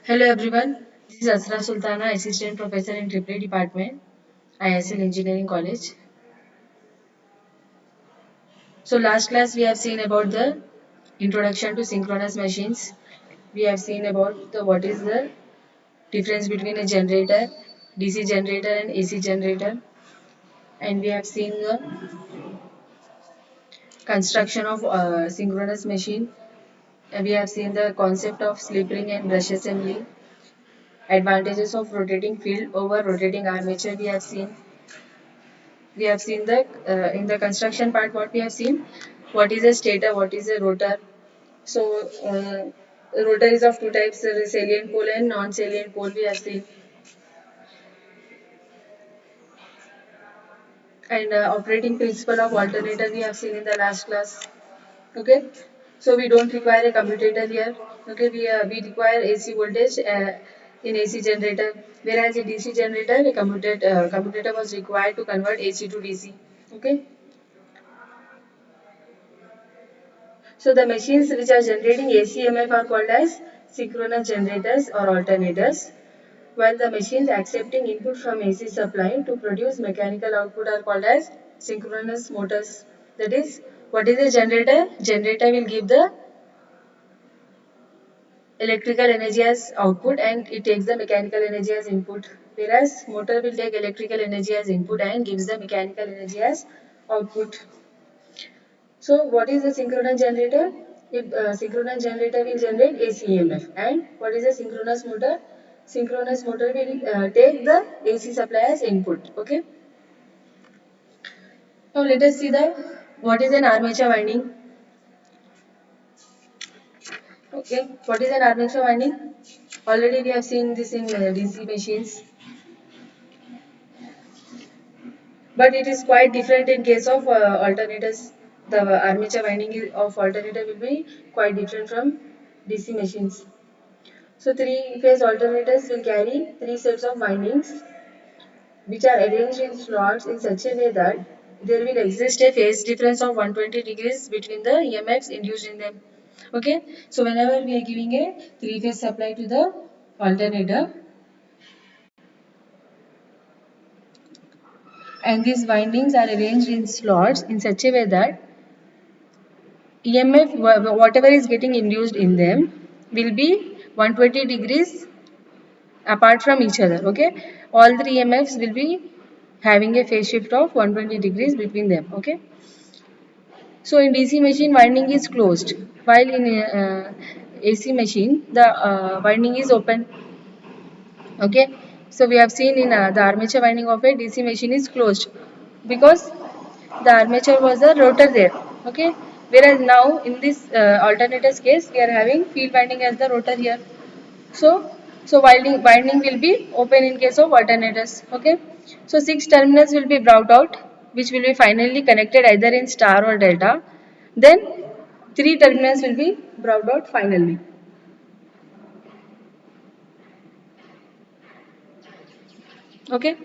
Hello everyone, this is Asra Sultana, Assistant Professor in Triple Department, ISL Engineering College. So last class we have seen about the introduction to synchronous machines. We have seen about the what is the difference between a generator, DC generator and AC generator, and we have seen the construction of synchronous machine. And we have seen the concept of slip ring and brush assembly, advantages of rotating field over rotating armature. We have seen that in the construction part what we have seen, what is a stator, what is a rotor. So rotor is of two types, salient pole and non-salient pole we have seen, and operating principle of alternator we have seen in the last class. Okay, so we don't require a commutator here. Okay, we require AC voltage in AC generator, whereas in DC generator a commutator was required to convert AC to DC. Okay. So the machines which are generating ACMF are called as synchronous generators or alternators, while the machines accepting input from AC supply to produce mechanical output are called as synchronous motors. That is, what is a generator? Generator will give the electrical energy as output and it takes the mechanical energy as input, whereas motor will take electrical energy as input and gives the mechanical energy as output. So what is a synchronous generator? If synchronous generator will generate AC EMF, and what is a synchronous motor? Synchronous motor will take the AC supply as input. Okay. Now let us see the what is an armature winding. Okay. What is an armature winding? Already we have seen this in DC machines, but it is quite different in case of alternators. The armature winding of alternator will be quite different from DC machines. So three-phase alternators will carry three sets of windings which are arranged in slots in such a way that there will exist a phase difference of 120 degrees between the EMFs induced in them. Okay, so whenever we are giving a three-phase supply to the alternator and these windings are arranged in slots in such a way that EMF, whatever is getting induced in them, will be 120 degrees apart from each other. Okay, all three EMFs will be having a phase shift of 120 degrees between them. Okay, so in DC machine winding is closed, while in AC machine the winding is open. Okay, so we have seen in the armature winding of a DC machine is closed because the armature was the rotor there. Okay, whereas now in this alternator's case we are having field winding as the rotor here. So winding will be open in case of alternators. Okay, so six terminals will be brought out, which will be finally connected either in star or delta. Then three terminals will be brought out finally. Okay,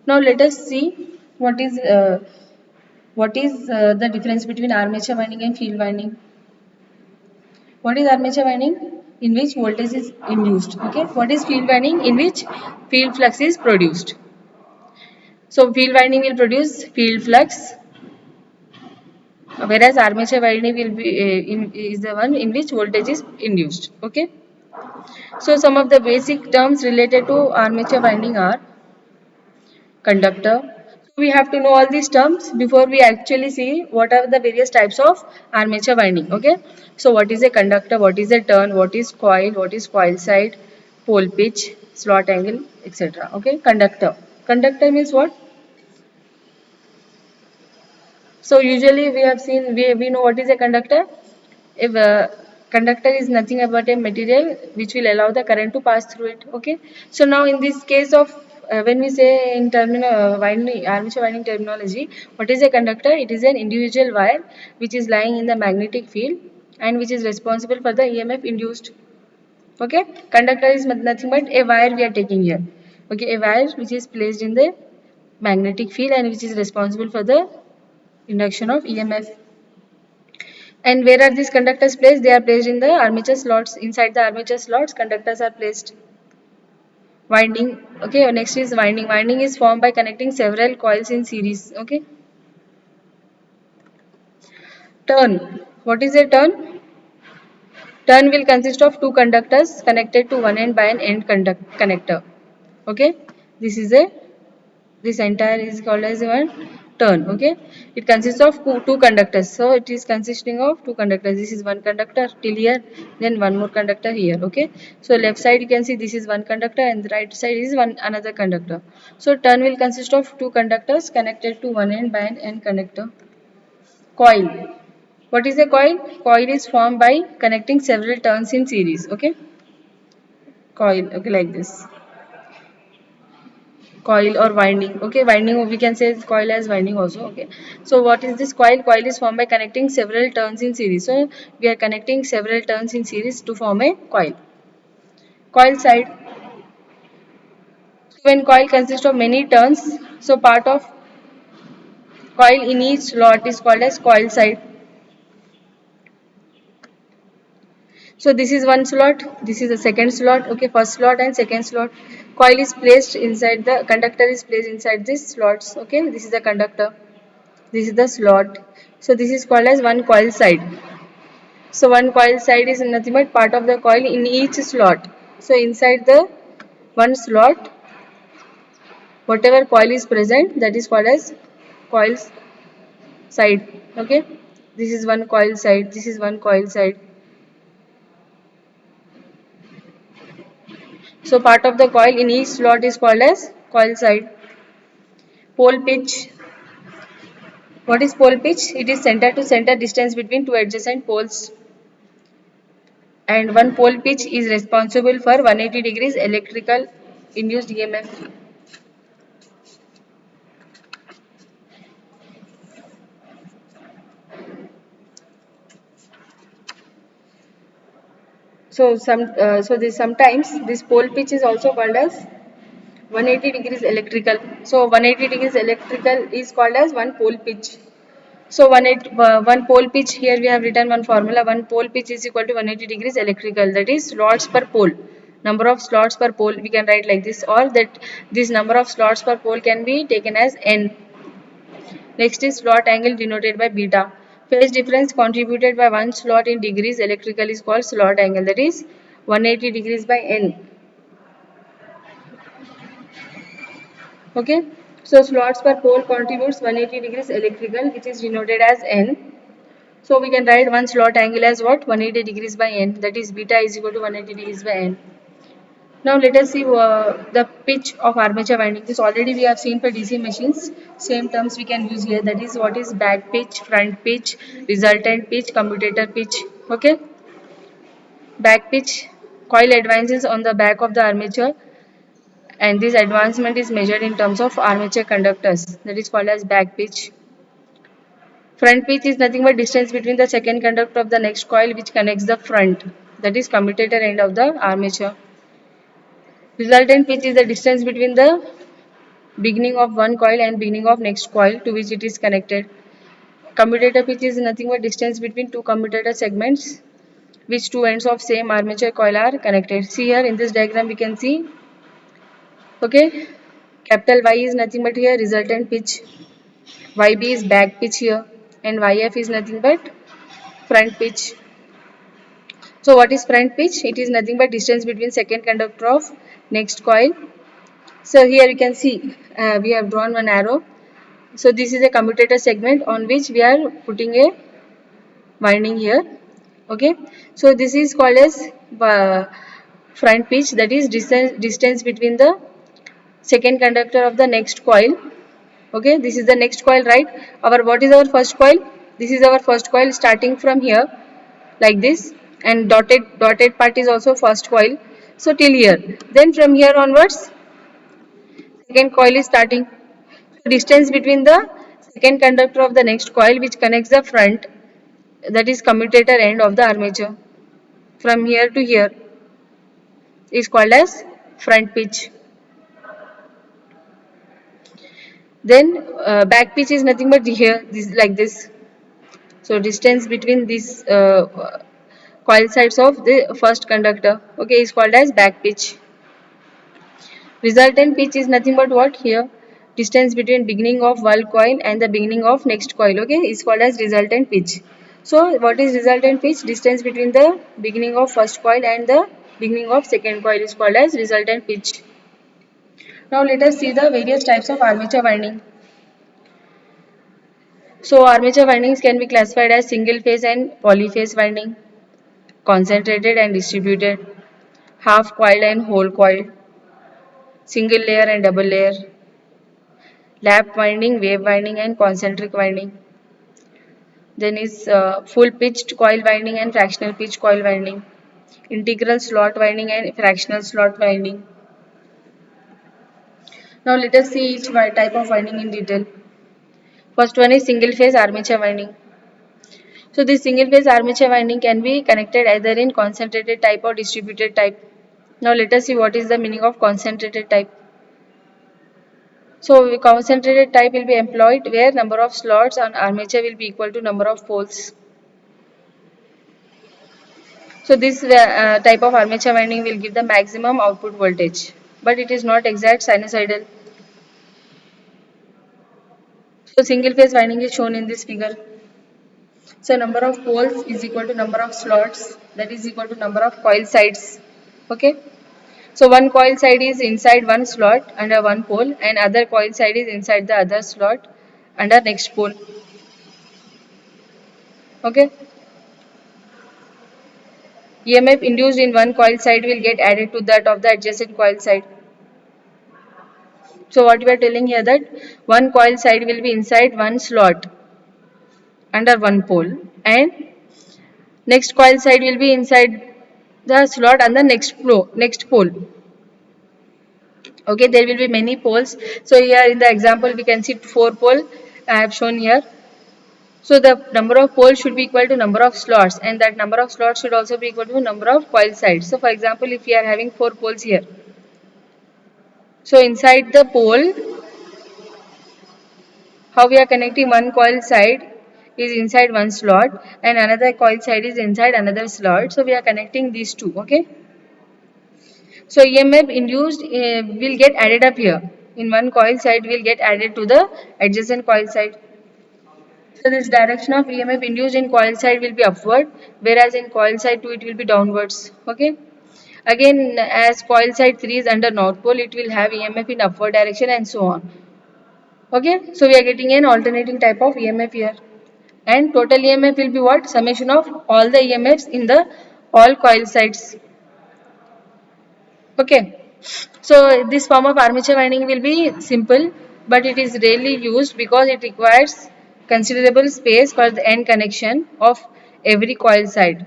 now let us see what is the difference between armature winding and field winding. What is armature winding? In which voltage is induced. Okay, what is field winding? In which field flux is produced. So field winding will produce field flux, whereas armature winding will be is the one in which voltage is induced. Okay, so some of the basic terms related to armature winding are conductor. So we have to know all these terms before we actually see what are the various types of armature winding. Okay, so what is a conductor, what is a turn, what is coil side, pole pitch, slot angle, etc. Okay, conductor means what? So usually we have seen, we know what is a conductor. If a conductor is nothing but a material which will allow the current to pass through it. Okay, so now in this case of when we say in winding, armature winding terminology, what is a conductor? It is an individual wire which is lying in the magnetic field and which is responsible for the EMF induced. Okay, conductor is nothing but a wire we are taking here. Okay, a wire which is placed in the magnetic field and which is responsible for the induction of EMF. And where are these conductors placed? They are placed in the armature slots. Inside the armature slots, conductors are placed. Winding. Okay, next is winding. Winding is formed by connecting several coils in series. Okay. Turn. What is a turn? Turn will consist of two conductors connected to one end by an end connector. Okay. This is a this entire is called as one turn. Okay, it consists of two conductors, so it is consisting of two conductors. This is one conductor till here, then one more conductor here. Okay, so left side you can see this is one conductor and the right side is one another conductor. So turn will consist of two conductors connected to one end by an end connector. Coil. What is a coil? Coil is formed by connecting several turns in series. Okay, coil. Okay, like this. Coil or winding. Okay, winding we can say coil as winding also. Okay, so what is this coil? Coil is formed by connecting several turns in series. So we are connecting several turns in series to form a coil. Coil side. So when coil consists of many turns, so part of coil in each slot is called as coil side. So this is one slot, this is the second slot. Okay, first slot and second slot. Coil is placed inside the conductor is placed inside these slots. Okay, this is the conductor, this is the slot. So this is called as one coil side. So one coil side is nothing but part of the coil in each slot. So inside the one slot, whatever coil is present, that is called as coil side. Okay, this is one coil side, this is one coil side. So part of the coil in each slot is called as coil side. Pole pitch. What is pole pitch? It is center to center distance between two adjacent poles. And one pole pitch is responsible for 180 degrees electrical induced EMF. So this sometimes this pole pitch is also called as 180 degrees electrical. So 180 degrees electrical is called as one pole pitch. So one pole pitch, here we have written one formula. One pole pitch is equal to 180 degrees electrical. That is slots per pole. Number of slots per pole we can write like this, or that this number of slots per pole can be taken as n. Next is slot angle denoted by beta. Phase difference contributed by one slot in degrees electrical is called slot angle. That is 180 degrees by n. Okay. So slots per pole contributes 180 degrees electrical, which is denoted as n. So we can write one slot angle as what? 180 degrees by n. That is beta is equal to 180 degrees by n. Now let us see the pitch of armature winding. This already we have seen for DC machines. Same terms we can use here. That is what is back pitch, front pitch, resultant pitch, commutator pitch. Okay. Back pitch. Coil advances on the back of the armature, and this advancement is measured in terms of armature conductors. That is called as back pitch. Front pitch is nothing but distance between the second conductor of the next coil which connects the front. That is commutator end of the armature. Resultant pitch is the distance between the beginning of one coil and beginning of next coil to which it is connected. Commutator pitch is nothing but distance between two commutator segments which two ends of same armature coil are connected. See here in this diagram we can see. Okay, capital Y is nothing but here resultant pitch, YB is back pitch here, and YF is nothing but front pitch. So what is front pitch? It is nothing but distance between second conductor of next coil. So here you can see we have drawn one arrow. So this is a commutator segment on which we are putting a winding here. Okay, so this is called as front pitch, that is distance between the second conductor of the next coil. Okay, this is the next coil, right? What is our first coil? This is our first coil starting from here like this, and dotted part is also first coil. So till here, then from here onwards second coil is starting. So distance between the second conductor of the next coil which connects the front, that is commutator end of the armature, from here to here is called as front pitch. Then back pitch is nothing but here, this like this. So distance between these coil sides of the first conductor, okay, is called as back pitch. Resultant pitch is nothing but what here? Distance between beginning of one coil and the beginning of next coil, okay, is called as resultant pitch. So what is resultant pitch? Distance between the beginning of first coil and the beginning of second coil is called as resultant pitch. Now let us see the various types of armature winding. So armature windings can be classified as single phase and polyphase winding, concentrated and distributed, half coiled and whole coiled, single layer and double layer, lap winding, wave winding and concentric winding. Then is full pitched coil winding and fractional pitch coil winding, integral slot winding and fractional slot winding. Now let us see each type of winding in detail. First one is single phase armature winding. So this single phase armature winding can be connected either in concentrated type or distributed type. Now let us see what is the meaning of concentrated type. So concentrated type will be employed where number of slots on armature will be equal to number of poles. So this type of armature winding will give the maximum output voltage, but it is not exact sinusoidal. So single phase winding is shown in this figure. So number of poles is equal to number of slots, that is equal to number of coil sides. Okay. So one coil side is inside one slot under one pole and other coil side is inside the other slot under next pole. Okay. EMF induced in one coil side will get added to that of the adjacent coil side. So what we are telling here that one coil side will be inside one slot under one pole and next coil side will be inside the slot under next pole. Okay, there will be many poles. So here in the example we can see 4 pole I have shown here. So the number of poles should be equal to number of slots and that number of slots should also be equal to number of coil sides. So for example, if we are having 4 poles here. So inside the pole, how we are connecting one coil side is inside one slot and another coil side is inside another slot. So we are connecting these two, okay. So EMF induced will get added up here. In one coil side will get added to the adjacent coil side. So this direction of EMF induced in coil side will be upward, whereas in coil side 2 it will be downwards. Okay. Again, as coil side 3 is under north pole, it will have EMF in upward direction and so on. Okay. So we are getting an alternating type of EMF here. And total EMF will be what? Summation of all the EMFs in the all coil sides. Okay. So this form of armature winding will be simple, but it is rarely used because it requires considerable space for the end connection of every coil side.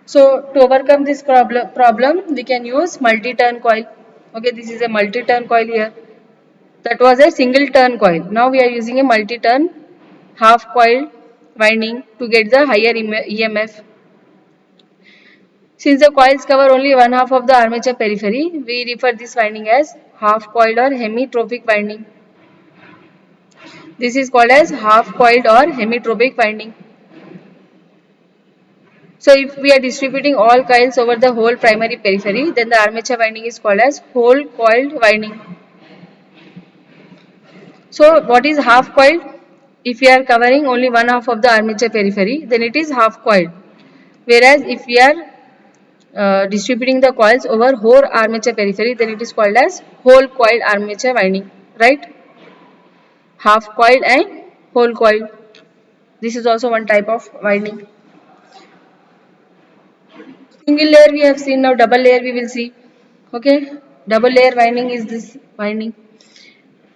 So to overcome this problem we can use multi-turn coil. Okay, this is a multi-turn coil here. That was a single turn coil. Now we are using a multi-turn half coil winding to get the higher EMF. Since the coils cover only one half of the armature periphery, we refer this winding as half coiled or hemitropic winding. This is called as half coiled or hemitropic winding. So if we are distributing all coils over the whole primary periphery, then the armature winding is called as whole coiled winding. So what is half coiled? If we are covering only one half of the armature periphery, then it is half coiled. Whereas if we are distributing the coils over whole armature periphery, then it is called as whole coiled armature winding, right? Half coiled and whole coiled. This is also one type of winding. Single layer we have seen, now double layer we will see. Okay, double layer winding is this winding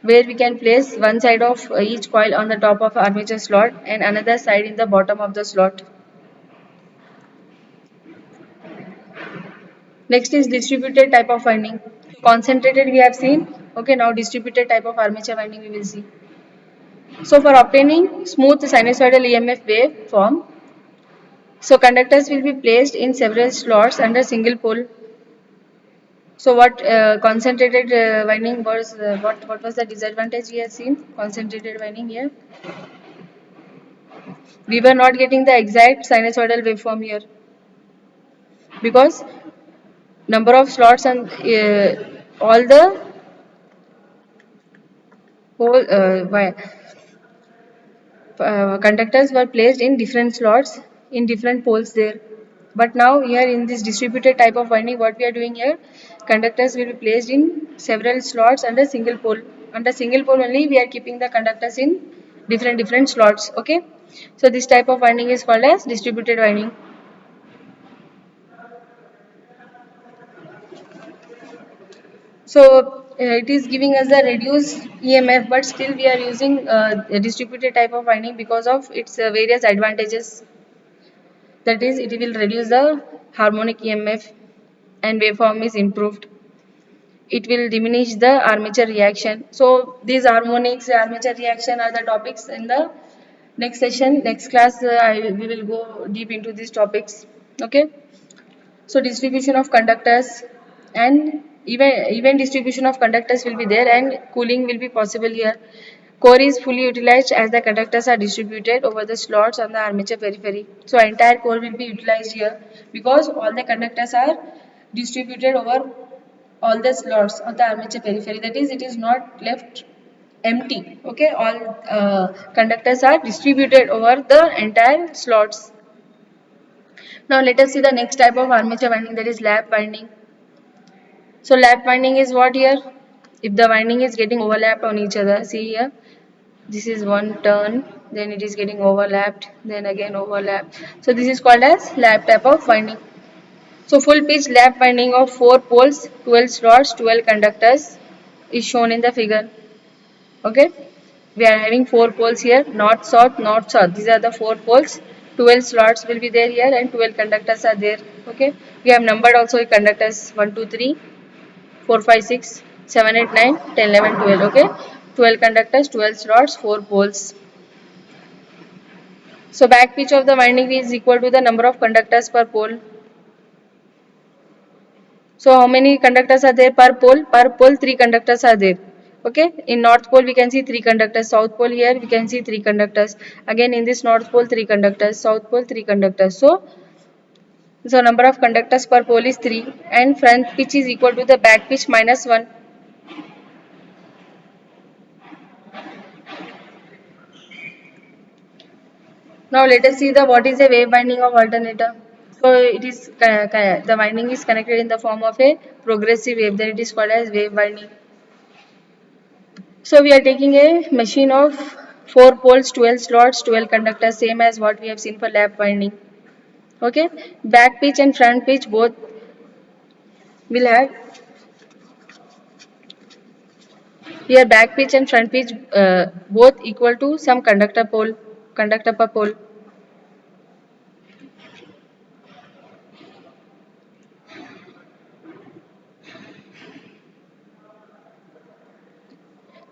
where we can place one side of each coil on the top of armature slot and another side in the bottom of the slot. Next is distributed type of winding. Concentrated we have seen. Okay, now distributed type of armature winding we will see. So for obtaining smooth sinusoidal EMF wave form, so conductors will be placed in several slots under single pole. So what concentrated winding was, what was the disadvantage we have seen? Concentrated winding here. We were not getting the exact sinusoidal waveform here because number of slots and all the whole conductors were placed in different slots in different poles there. But now here in this distributed type of winding, what we are doing here, conductors will be placed in several slots under single pole. Under single pole only we are keeping the conductors in different slots. Okay, so this type of winding is called as distributed winding. So it is giving us the reduced EMF, but still we are using a distributed type of winding because of its various advantages. That is, it will reduce the harmonic EMF and waveform is improved. It will diminish the armature reaction. So these harmonics, armature reaction are the topics in the next session, next class. We will go deep into these topics. Okay. So distribution of conductors and even distribution of conductors will be there and cooling will be possible here. Core is fully utilized as the conductors are distributed over the slots on the armature periphery. So entire core will be utilized here because all the conductors are distributed over all the slots on the armature periphery. That is, it is not left empty. Okay, all conductors are distributed over the entire slots. Now let us see the next type of armature winding, that is lap winding. So lap winding is what here? If the winding is getting overlapped on each other, see here, this is one turn, then it is getting overlapped, then again overlapped. So this is called as lap type of winding. So full pitch lap winding of 4 poles, 12 slots, 12 conductors is shown in the figure. Okay, we are having 4 poles here, north, south, north, south. These are the 4 poles. 12 slots will be there here and 12 conductors are there. Okay, we have numbered also conductors 1, 2, 3, 4, 5, 6, 7, 8, 9, 10, 11, 12. Okay, 12 conductors, 12 slots, 4 poles. So back pitch of the winding is equal to the number of conductors per pole. So how many conductors are there per pole? Per pole 3 conductors are there. Okay, in north pole we can see 3 conductors, south pole here we can see 3 conductors, again in this north pole 3 conductors, south pole 3 conductors. So number of conductors per pole is 3 and front pitch is equal to the back pitch minus 1. Now let us see the what is the wave winding of alternator. So it is the winding is connected in the form of a progressive wave, then it is called as wave winding. So we are taking a machine of 4 poles, 12 slots, 12 conductors, same as what we have seen for lap winding. Okay, back pitch and front pitch both will have here back pitch and front pitch both equal to some conductor per pole.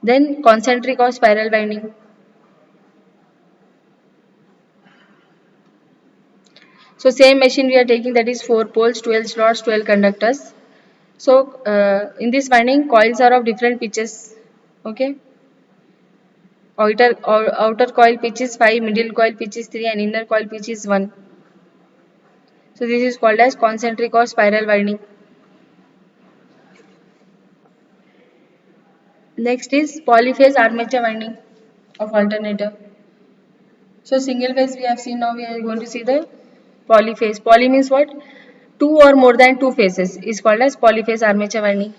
Then concentric or spiral winding. So same machine we are taking, that is 4 poles, 12 slots, 12 conductors. So in this winding coils are of different pitches. Okay, outer coil pitch is 5, middle coil pitch is 3 and inner coil pitch is 1. So this is called as concentric or spiral winding. Next is polyphase armature winding of alternator. So single phase we have seen, now we are going to see the polyphase. Poly means what? Two or more than two phases is called as polyphase armature winding.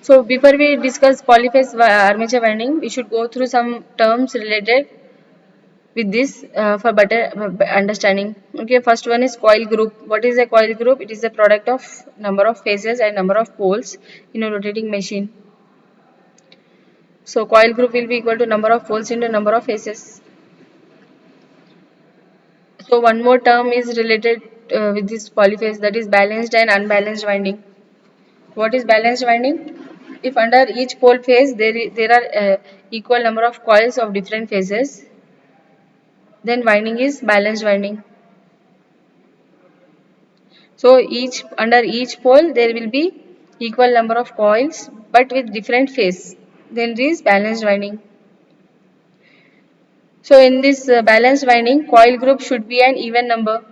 So before we discuss polyphase armature winding, we should go through some terms related with this for better understanding. Okay, first one is coil group. What is a coil group? It is the product of number of phases and number of poles in a rotating machine. So coil group will be equal to number of poles into number of phases. So one more term is related with this polyphase, that is balanced and unbalanced winding. What is balanced winding? If under each pole phase there are equal number of coils of different phases, then winding is balanced winding. So under each pole there will be equal number of coils but with different phase, then it is balanced winding. So in this balanced winding, coil group should be an even number.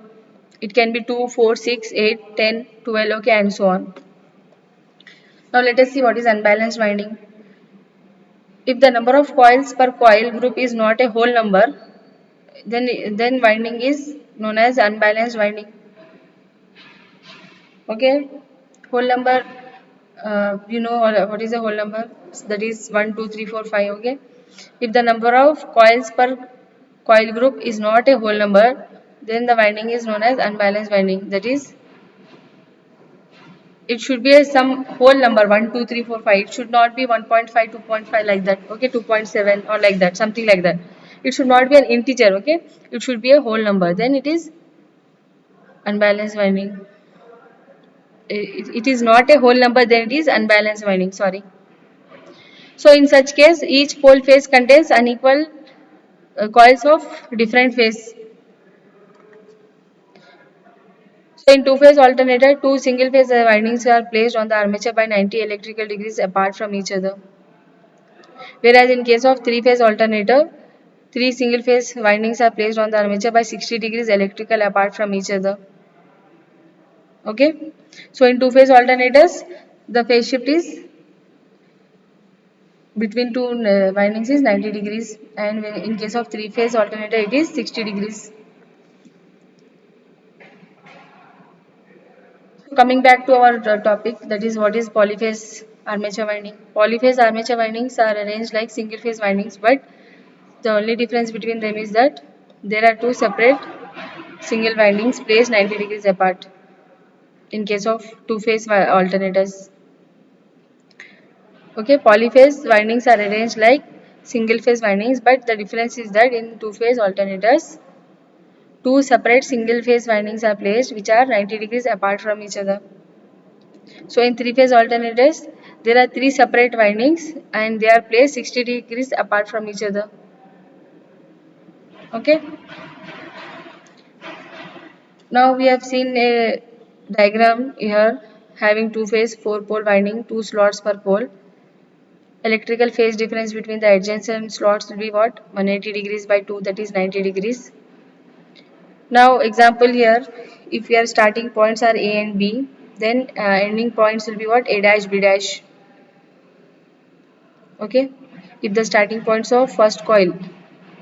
It can be 2, 4, 6, 8, 10, 12, okay, and so on. Now let us see what is unbalanced winding. If the number of coils per coil group is not a whole number, then winding is known as unbalanced winding. Okay, whole number. You know what is a whole number? That is 1, 2, 3, 4, 5. Okay, if the number of coils per coil group is not a whole number, then the winding is known as unbalanced winding. That is, it should be a some whole number 1, 2, 3, 4, 5. It should not be 1.5, 2.5 like that. Okay, 2.7 or like that, something like that. It should not be an integer. Okay, it should be a whole number. Then it is unbalanced winding. It is not a whole number, then it is unbalanced winding. Sorry. So in such case, each pole phase contains unequal coils of different phase. So in two-phase alternator, two single-phase windings are placed on the armature by 90 electrical degrees apart from each other. Whereas in case of three-phase alternator, three single-phase windings are placed on the armature by 60 degrees electrical apart from each other. Okay. So in two-phase alternators, the phase shift is between two windings is 90 degrees, and in case of three-phase alternator, it is 60 degrees. Coming back to our topic, that is what is polyphase armature winding. Polyphase armature windings are arranged like single phase windings, but the only difference between them is that there are two separate single windings placed 90 degrees apart in case of two phase alternators. Okay, polyphase windings are arranged like single phase windings, but the difference is that in two phase alternators, two separate single phase windings are placed which are 90 degrees apart from each other. So in three-phase alternators, there are three separate windings and they are placed 60 degrees apart from each other. Okay. Now we have seen a diagram here having two-phase, four-pole winding, two slots per pole. Electrical phase difference between the adjacent slots will be what? 180 degrees by 2, that is 90 degrees. Now example here, if your starting points are A and B, then ending points will be what? A dash, B dash. Okay, if the starting points of first coil,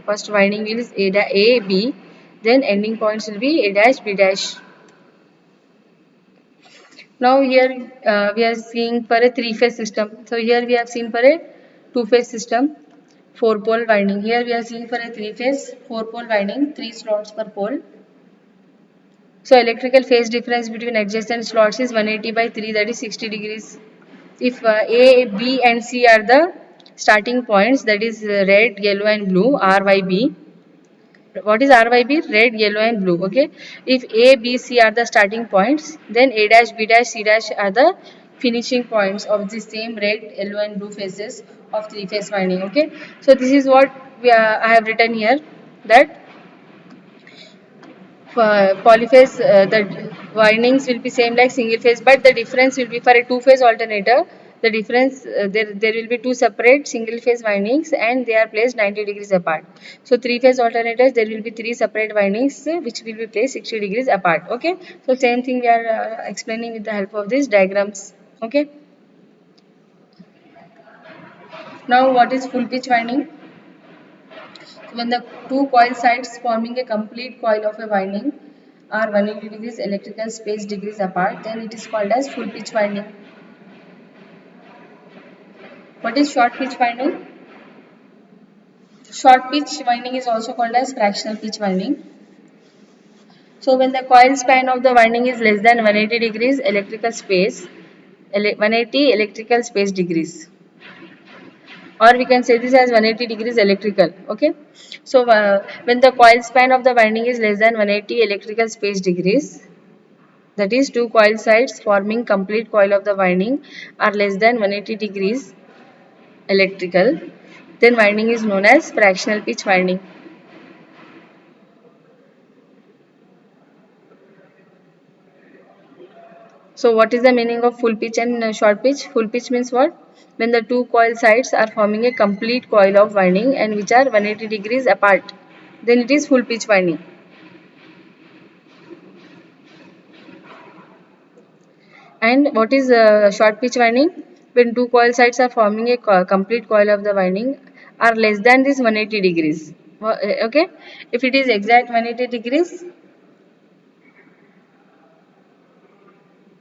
first winding is A, B, then ending points will be A dash, B dash. Now here we are seeing for a three-phase system. So here we have seen for a two-phase system, four-pole winding. Here we are seeing for a three-phase, four-pole winding, three slots per pole. So electrical phase difference between adjacent slots is 180 by 3, that is 60 degrees. If A, B and C are the starting points, that is red, yellow and blue, RYB. What is RYB? Red, yellow and blue. Okay. If A, B, C are the starting points, then A dash, B dash, C dash are the finishing points of the same red, yellow and blue phases of three-phase winding. Okay. So this is what I have written here, that polyphase, the windings will be same like single phase, but the difference will be for a two-phase alternator. The difference there will be two separate single phase windings and they are placed 90 degrees apart. So three-phase alternators, there will be three separate windings which will be placed 60 degrees apart. Okay. So same thing we are explaining with the help of these diagrams. Okay. Now what is full pitch winding? When the two coil sides forming a complete coil of a winding are 180 degrees electrical space degrees apart, then it is called as full pitch winding. What is short pitch winding? Short pitch winding is also called as fractional pitch winding. So when the coil span of the winding is less than 180 degrees electrical space, 180 electrical space degrees, or we can say this as 180 degrees electrical. Okay. So when the coil span of the winding is less than 180 electrical space degrees, that is two coil sides forming complete coil of the winding are less than 180 degrees electrical, then winding is known as fractional pitch winding. So what is the meaning of full pitch and short pitch? Full pitch means what? When the two coil sides are forming a complete coil of winding and which are 180 degrees apart. then it is full pitch winding. And what is short pitch winding? When two coil sides are forming a complete coil of the winding are less than this 180 degrees. Okay, if it is exact 180 degrees,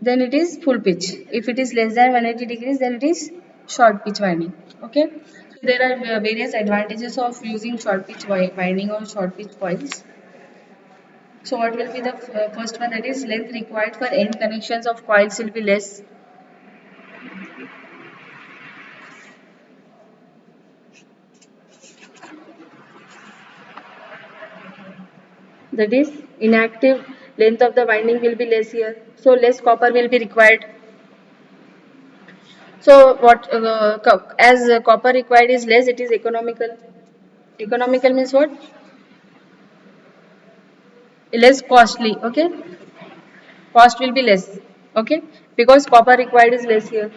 then it is full pitch. If it is less than 180 degrees, then it is short pitch winding. Okay, so there are various advantages of using short pitch winding or short pitch coils. So what will be the first one, that is length required for end connections of coils will be less. That is inactive length of the winding will be less here. So less copper will be required. So what as copper required is less, it is economical. Economical means what? Less costly. Okay, cost will be less. Okay, because copper required is less here.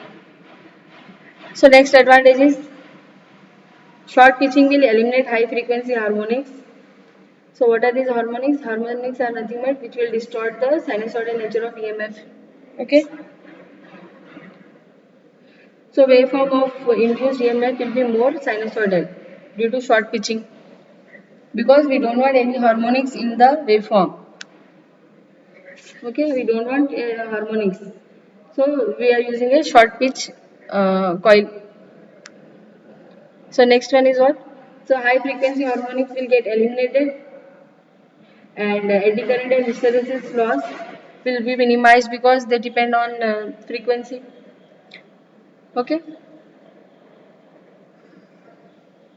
So next advantage is short pitching will eliminate high frequency harmonics. So what are these harmonics? Harmonics are nothing but which will distort the sinusoidal nature of EMF. Okay. So waveform of induced EMF will be more sinusoidal due to short pitching, because we don't want any harmonics in the waveform. Okay, we don't want harmonics. So we are using a short pitch coil. So next one is what? So high frequency harmonics will get eliminated, and eddy current and hysteresis loss will be minimized because they depend on frequency. Okay.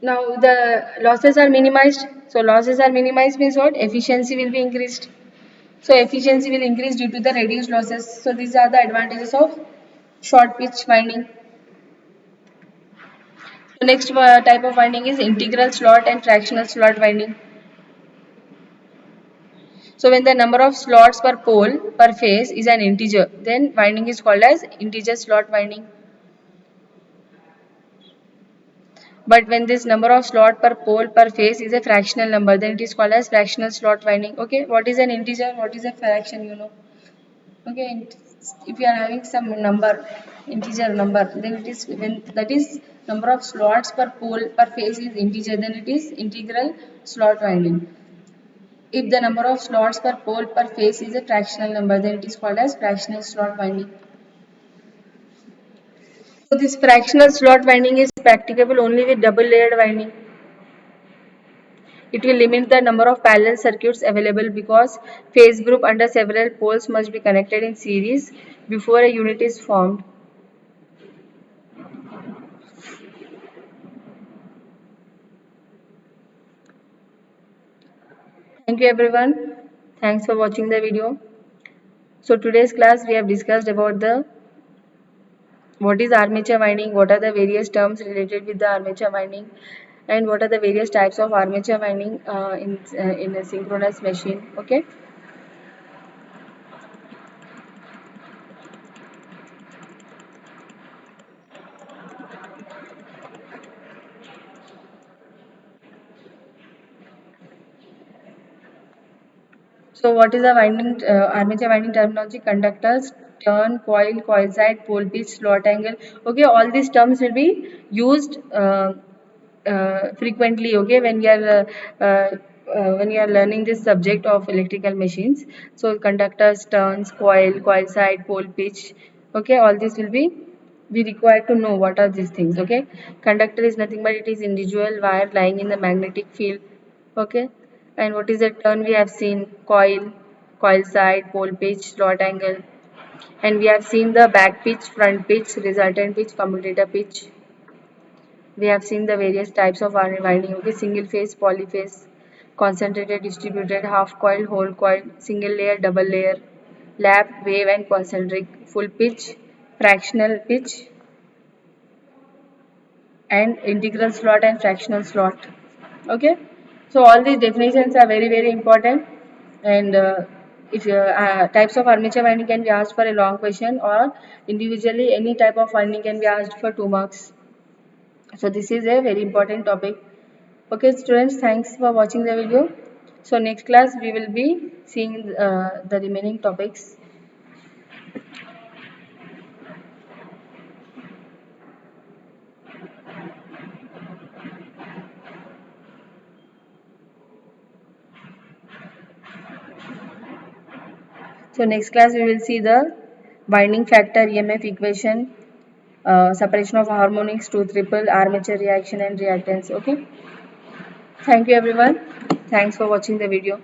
Now the losses are minimized. So losses are minimized means what? Efficiency will be increased. So efficiency will increase due to the reduced losses. So these are the advantages of short pitch winding. So next type of winding is integral slot and fractional slot winding. So when the number of slots per pole per phase is an integer, then winding is called as integer slot winding. But when this number of slot per pole per phase is a fractional number, then it is called as fractional slot winding. Okay, what is an integer? What is a fraction? You know. Okay, and if you are having some number, integer number, then it is when that is number of slots per pole per phase is integer, then it is integral slot winding. If the number of slots per pole per phase is a fractional number, then it is called as fractional slot winding. So this fractional slot winding is practicable only with double layered winding. It will limit the number of parallel circuits available because phase group under several poles must be connected in series before a unit is formed. Thank you everyone. Thanks for watching the video. So today's class we have discussed about the what is armature winding, what are the various terms related with the armature winding, and what are the various types of armature winding in a synchronous machine. Okay. So what is the winding armature winding terminology? Conductors, turn, coil, coil side, pole pitch, slot angle. Okay, all these terms will be used frequently. Okay, when we are learning this subject of electrical machines. So conductors, turns, coil side, pole pitch. Okay, all these will be we require to know what are these things. Okay, conductor is nothing but it is individual wire lying in the magnetic field. Okay, and what is the turn? We have seen coil, coil side, pole pitch, slot angle, and we have seen the back pitch, front pitch, resultant pitch, commutator pitch. We have seen the various types of iron winding. Okay, single phase, polyphase, concentrated, distributed, half coil, whole coil, single layer, double layer, lap, wave, and concentric, full pitch, fractional pitch, and integral slot and fractional slot. Okay, so all these definitions are very important, and if types of armature winding can be asked for a long question, or individually any type of winding can be asked for 2 marks. So this is a very important topic. Okay students, thanks for watching the video. So next class we will be seeing the remaining topics. So next class we will see the winding factor, EMF equation, separation of harmonics, tooth ripple, armature reaction and reactance. Okay. Thank you everyone. Thanks for watching the video.